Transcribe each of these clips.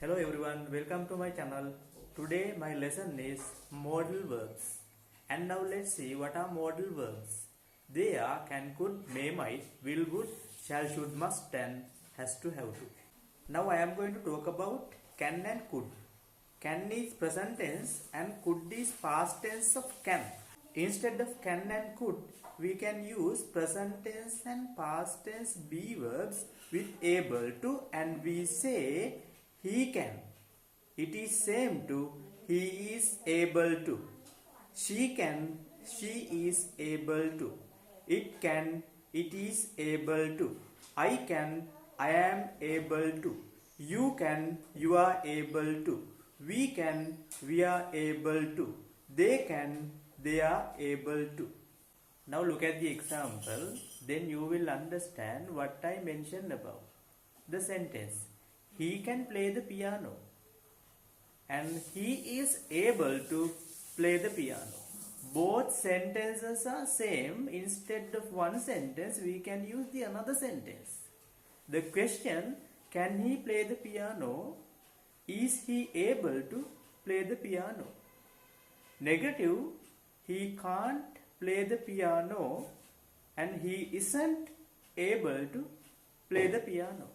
Hello everyone, welcome to my channel. Today my lesson is modal verbs. And now let's see what are modal verbs. They are can, could, may, might, will, would, shall, should, must and has to, have to. Now I am going to talk about can and could. Can is present tense and could is past tense of can. Instead of can and could, we can use present tense and past tense be verbs with able to, and we say he can. It is same to he is able to. She can, she is able to. It can, it is able to. I can, I am able to. You can, you are able to. We can, we are able to. They can, they are able to. Now look at the example, then you will understand what I mentioned above. The sentence, he can play the piano and he is able to play the piano. Both sentences are same. Instead of one sentence, we can use the another sentence. The question, can he play the piano? Is he able to play the piano? Negative, he can't play the piano and he isn't able to play the piano.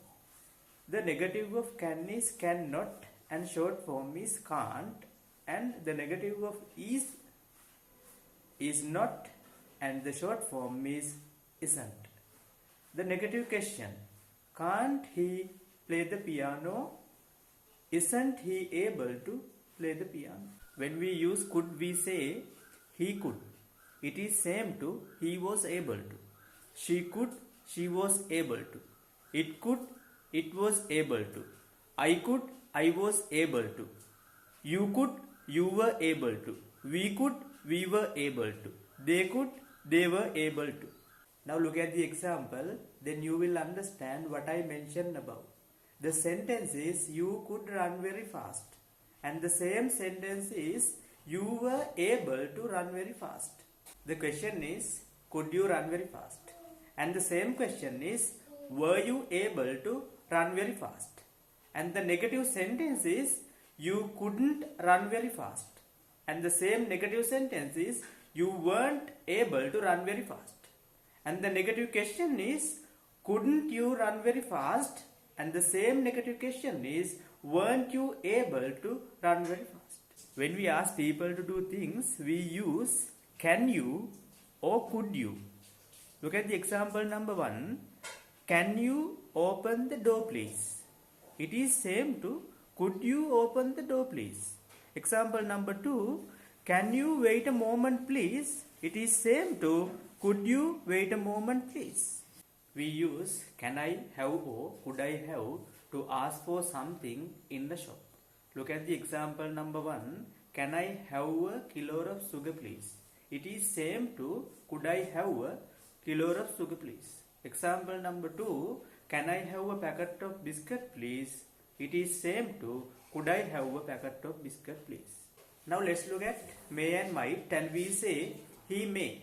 The negative of can is cannot and short form is can't, and the negative of is not and the short form is isn't. The negative question, can't he play the piano? Isn't he able to play the piano? When we use could, we say he could. It is same to he was able to. She could, she was able to. It could, it was able to. I could, I was able to. You could, you were able to. We could, we were able to. They could, they were able to. Now look at the example, then you will understand what I mentioned above. The sentence is you could run very fast, and the same sentence is you were able to run very fast. The question is, could you run very fast? And the same question is, were you able to run very fast? And the negative sentence is, you couldn't run very fast. And the same negative sentence is, you weren't able to run very fast. And the negative question is, couldn't you run very fast? And the same negative question is, weren't you able to run very fast? When we ask people to do things, we use can you or could you. Look at the example number 1. Can you open the door please? It is same to could you open the door please. Example number 2. Can you wait a moment please? It is same to could you wait a moment please. We use can I have or could I have to ask for something in the shop. Look at the example number 1. Can I have a kilo of sugar please? It is same to could I have a kilo of sugar please. Example number 2. Can I have a packet of biscuit please? It is same to could I have a packet of biscuit please. Now let's look at may and might, and we say he may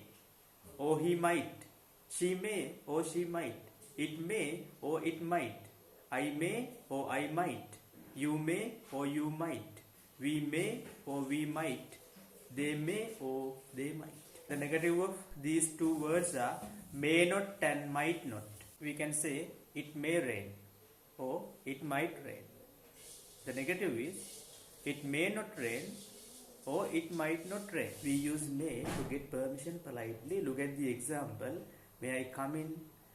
or he might. She may or she might. It may or it might. I may or I might. You may or you might. We may or we might. They may or they might. The negative of these two words are may not and might not. We can say it may rain or it might rain. The negative is it may not rain or it might not rain. We use may to get permission politely. Look at the example. May I come in?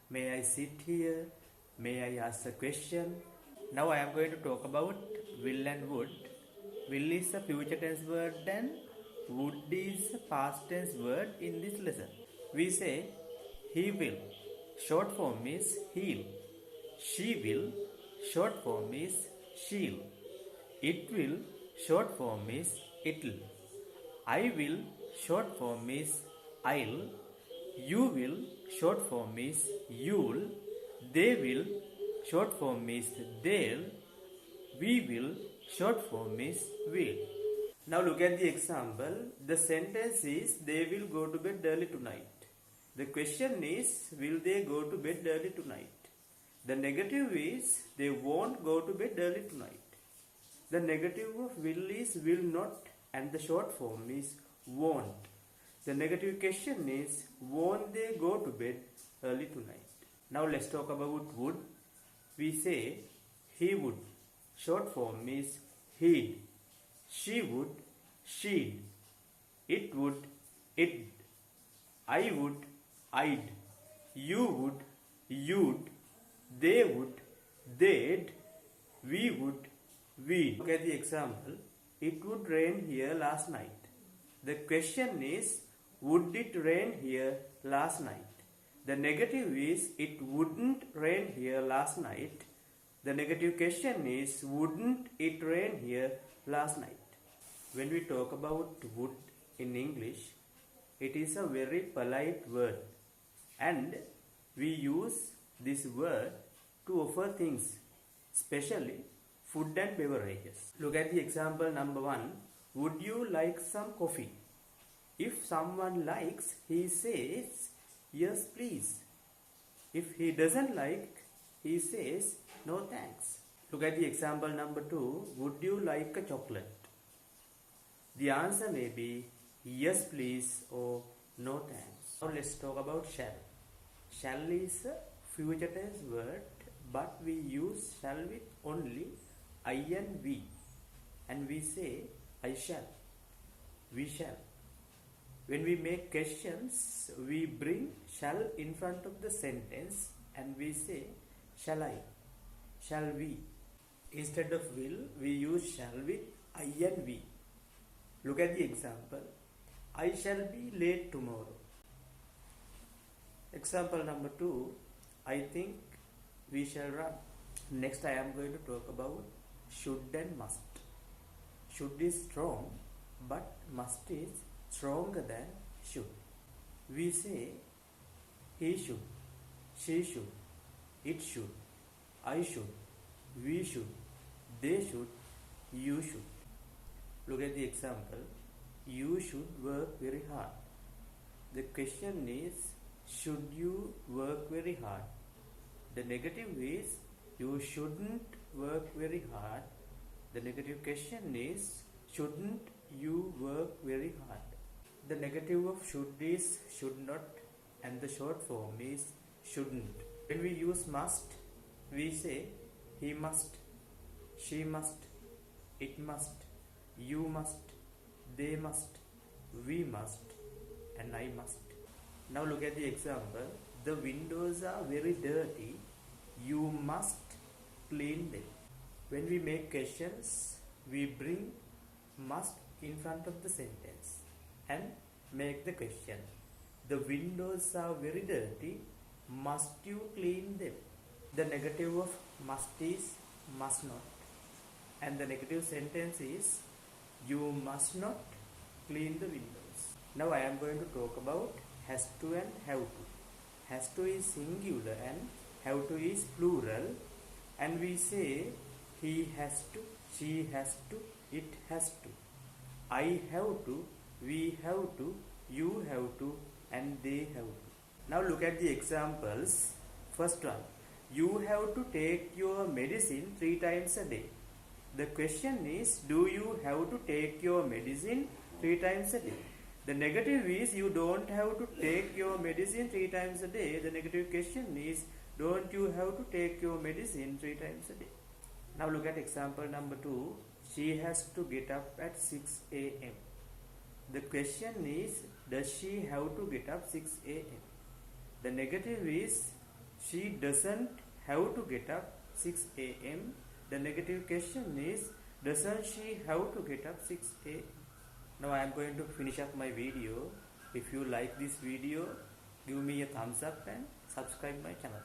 May I sit here? May I ask a question? Now I am going to talk about will and would. Will is a future tense word and would is a past tense word in this lesson. We say he will. Short form is he'll. She will. Short form is she'll. It will. Short form is it'll. I will. Short form is I'll. You will. Short form is you'll. They will. Short form is they'll. We will. Short form is will. Now look at the example. The sentence is they will go to bed early tonight. The question is, will they go to bed early tonight? The negative is they won't go to bed early tonight. The negative of will is will not and the short form is won't. The negative question is won't they go to bed early tonight? Now let's talk about would. We say he would. Short form is he'd. She would, she'd. It would, it'd. I would, I'd. You would, you'd. They would, they'd. We would, we'd. Look at the example. It would rain here last night. The question is, would it rain here last night? The negative is, it wouldn't rain here last night. The negative question is, wouldn't it rain here last night? When we talk about would in English, it is a very polite word, and we use this word to offer things, especially food and beverages. Look at the example number 1. Would you like some coffee? If someone likes, he says, yes please. If he doesn't like, he says, no thanks. Look at the example number 2. Would you like a chocolate? The answer may be yes please or no thanks. Now let's talk about shall. Shall is a future tense word, but we use shall with only I and we. And we say I shall, we shall. When we make questions, we bring shall in front of the sentence and we say shall I, shall we. Instead of will, we use shall with I and we. Look at the example. I shall be late tomorrow. Example number 2. I think we shall run. Next I am going to talk about should and must. Should is strong, but must is stronger than should. We say he should, she should, it should, I should, we should, they should, you should. Look at the example. You should work very hard. The question is, should you work very hard? The negative is, you shouldn't work very hard. The negative question is, shouldn't you work very hard? The negative of should is should not, and the short form is shouldn't. When we use must, we say he must, she must, it must, you must, they must, we must, and I must. Now look at the example. The windows are very dirty. You must clean them. When we make questions, we bring must in front of the sentence and make the question. The windows are very dirty. Must you clean them? The negative of must is must not. And the negative sentence is you must not clean the windows. Now I am going to talk about has to and have to. Has to is singular and have to is plural. And we say he has to, she has to, it has to. I have to, we have to, you have to, and they have to. Now look at the examples. First one. You have to take your medicine 3 times a day. The question is, do you have to take your medicine 3 times a day? The negative is, you don't have to take your medicine 3 times a day. The negative question is, don't you have to take your medicine 3 times a day? Now look at example number 2. She has to get up at 6 a.m. The question is, does she have to get up 6 a.m.? The negative is, she doesn't have to get up 6 a.m. The negative question is, doesn't she have to get up 6 a.m.? Now I am going to finish up my video. If you like this video, give me a thumbs up and subscribe my channel.